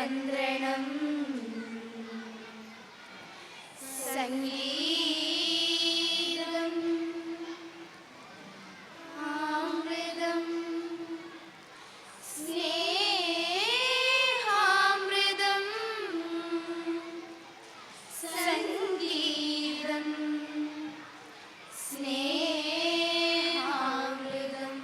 മന്ത്രണം സംഗീതം അമൃതം സ്നേഹാമൃതം സംഗീതം സ്നേഹാമൃതം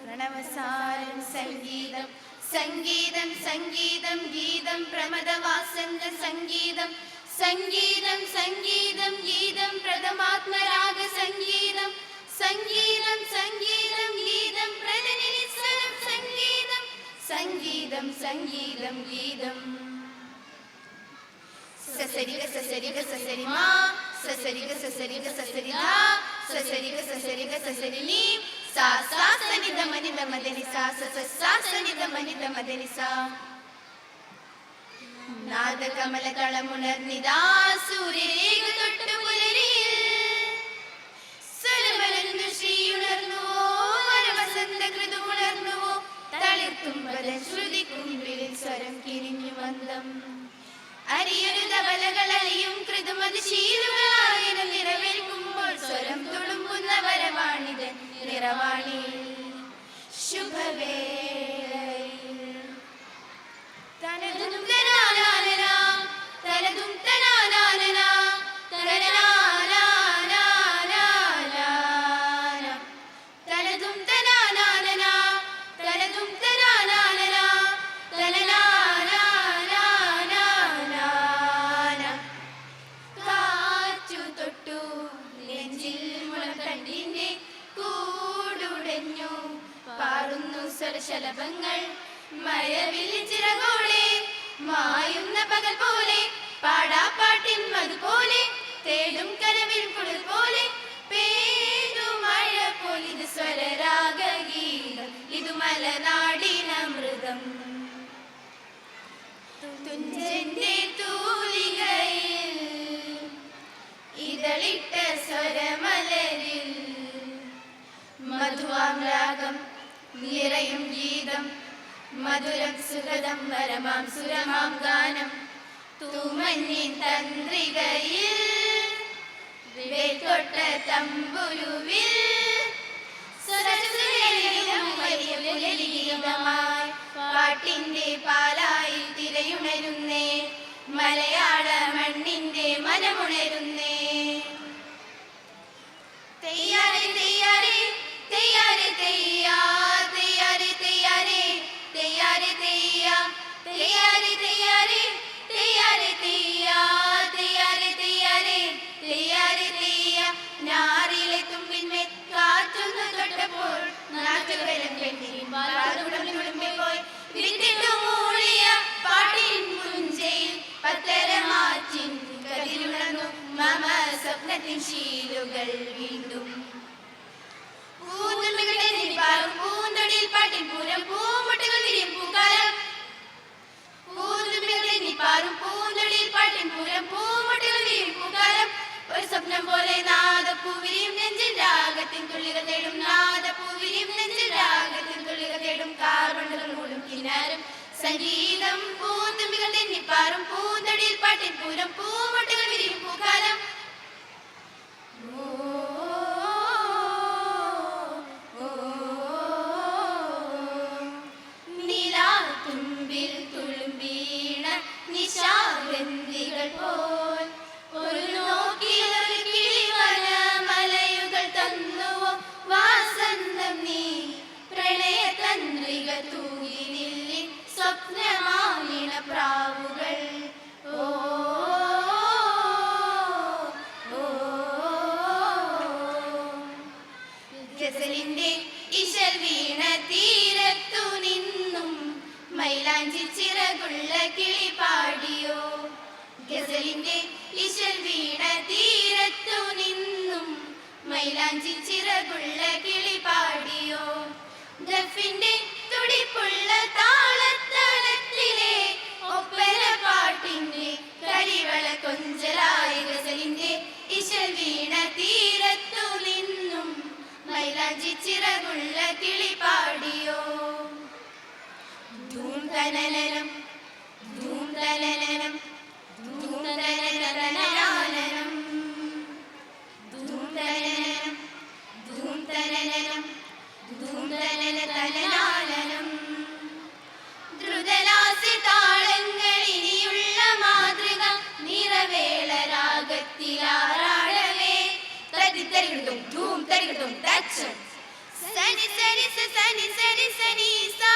പ്രണവസാരം സംഗീതം സംഗീതം സംഗീതം ഗീതം പ്രമദവാസന്ത സംഗീതം സംഗീതം സംഗീതം ഗീതം പ്രഥമാത്മരാഗ സംഗീതം സംഗീതം സംഗീതം ഗീതം പ്രജനിസ്വരം സംഗീതം സംഗീതം സംഗീതം ഗീതം സസരിഗ സസരിഗ സസരിമാ സസരിഗ സസരിഗ സസരിധ സസരിഗ സസരിഗ സസരിനി സാ സാ സനിധ മനിധ മദനി സാ സാ സനിധ മനിധ മദനി സാ നാദകമല തളമുണർന്നിതാ സൂര്യരേഖ തൊട്ടു പുലരിയിൽ സ്വരമലർന്നു ശ്രീയുണർന്നുവോ വരവസന്ത കൃതുമുണർന്നുവോ തളിർത്തുമ്പല ശ്രുതി കുമ്പിളിൽ സ്വരം കിരിഞ്ഞു മന്ദം അരിയൊരു ധവലകളലിയും കൃതുമതി ശീലുകളായിരം നിറവേൽക്കുമ്പോൾ സ്വരം തുളുമ്പുന്ന വരവാണിത് നിറവാണി ശുഭവേളയിൽ തനതും തനാനാനന തനതും തനാനാനന തനനാനാനാനാന തനതും തനാനാനന തനതും തനാനാനന തനനാനാനാനാന കാറ്റു തൊട്ടു നെഞ്ചിൽ മുളകണ്ടിന്റെ കൂടുടഞ്ഞു പാടുന്നു സ്വരശലഭങ്ങൾ മഴവിൽ ചിറകോടെ മായുന്ന പകൽ പോലെ പാടാപ്പാട്ടിൻ മതുപോലെ തേടും കനവിൽ കുളിർ പോലെ പെയ്തു മഴ പോലിത് സ്വരരാഗഗീതം ഇതു മലനാടിനമൃതം തുഞ്ചന്റെ തൂലികയിൽ ഇതളിട്ട സ്വരമലരിൽ മധുവാം രാഗം നിറയും ഗീതം മധുരം സുഗതം വരമാം സുരമാം ഗാനം തൂമഞ്ഞിൻ തന്ത്രികയിൽ വേൽക്കൊട്ട തമ്പുരുവിൽ സ്വരസുരഗീതമായി പാട്ടിന്റെ പാലായിൽ തിരയുണരുന്നേ മലയാള മണ്ണിന്റെ മനമുണരുന്നേ തെയ്യാറെ തെയ്യാറെ തെയ്യാറെ തെയ്യാ തെയ്യാറെ തെയ്യാറെ തെയ്യാറെ തെയ്യാ തെയ്യാറെ തെയ്യാറെ തെയ്യാറെ തെയ്യാ തെയ്യാറെ തെയ്യാറെ തെയ്യാറെ തെയ്യാ നാറിലെ തുമ്പിന്മേൽ കാറ്റൊന്നു തൊട്ടപ്പോൾ നാട്ടുകരം കെട്ടി തുളുമ്പിപ്പോയി വിത്തിട്ടു മൂളിയ പാട്ടിൻ പുഞ്ചയിൽ പത്തരമാറ്റിൻ കതിരുണർന്നു മമ സ്വപ്നത്തിൻ ശീലുകൾ വീണ്ടും പൂന്തൊടിയിൽ പാട്ടിൻ പൂരം പൂമുട്ടുകൾ വിരിയും പൂക്കാലം പൂന്തൊടിയിൽ പാട്ടിൻ പൂരം പൂമുട്ടുകൾ വിരിയും പൂക്കാലം ഒരു സ്വപ്നം പോലെ നാദപ്പൂവിരിയും നെഞ്ചിൽ രാഗത്തിൻ തുള്ളികൾ തേടും നാദപ്പൂവിരിയും നെഞ്ചിൽ രാഗത്തിൻ തുള്ളികൾ തേടും കാർബണ്ടുകൾ മൂടും കിനാരം സംഗീതം പൂന്തുമ്പികൾ തെന്നിപ്പാറും പൂന്തൊടിയിൽ പാട്ടിൻ പൂരം പൂമുട്ടുകൾ വിരിയും പൂക്കാലം നിലാത്തുമ്പിൽ തുളുമ്പീണ നിശാഗന്ധികൾ പോൽ ഒരു നോക്കിലൊരു കിളിവന മലയുകൾ തന്നുവോ വാസന്തം നീ പ്രണയ തന്ത്രിക തൂങ്ങിനില്ലി സ്വപ്നമാണിണ പ്രാവുകൾ ഓ ഗസലിന്റെ ഇശൽ വീണ തീരത്തു നിന്നും മൈലാഞ്ചി ചിറകുള്ള കിളി പാടിയോ ഗസലിന്റെ ഇശൽ വീണ തീരത്തു നിന്നും മൈലാഞ്ചി ചിറകുള്ള കിളി പാടിയോ ദഫിന്റെ തുടിപ്പുള്ള താളത്തളത്തിലെ ഒപ്പന പാട്ടിന്റെ കരിവള കൊഞ്ചലായ ഗസലിന്റെ ഇശൽ വീണ തീരത്തു നിന്നും മൈലാഞ്ചി ചിറകുള്ള കിളി പാടിയോ ലലലാലനം. ദ്രുതലാസ്യ താളങ്ങൾ ഇനിയുള്ള മാതൃക നിറവേള രാഗത്തിലാറാടവേ. തരികിടും ധൂം തരികിടും തച്ചം സനി സരി സനി സരി സനി സാ.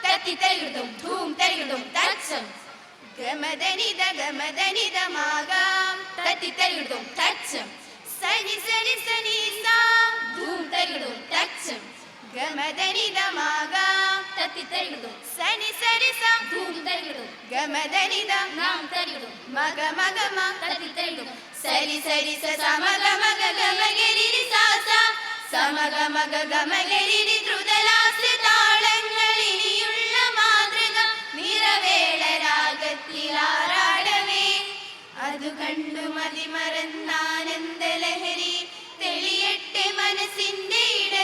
തരികിടും ധൂം തരികിടും തച്ചം ഗമദനിത ഗമദനിത മാഗാം. തരികിടും തച്ചം സനി സരി സനി സാ. ധൂം തരികിടും തച്ചം ഗമദനിത മാഗാം. തരികിടും സനി സരി സാ. ധൂം തരികിടും ഗമദനിത നാം തരികിടും മഗ മഗ മ. തരികിടും സരി സരി സ സമഗ മഗ ഗമഗരി സാ സാ. സമഗ മഗ ഗമഗരി ദ്രുതലാസ്യ താളങ്ങൾ ഇനിയുള്ള മാതൃക നിറവേള രാഗത്തിലാറാടവേ. അതു കണ്ടു മതിമറന്നാനന്ദലഹരി തെളിയട്ടെ മനസ്സിന്റെ ഇട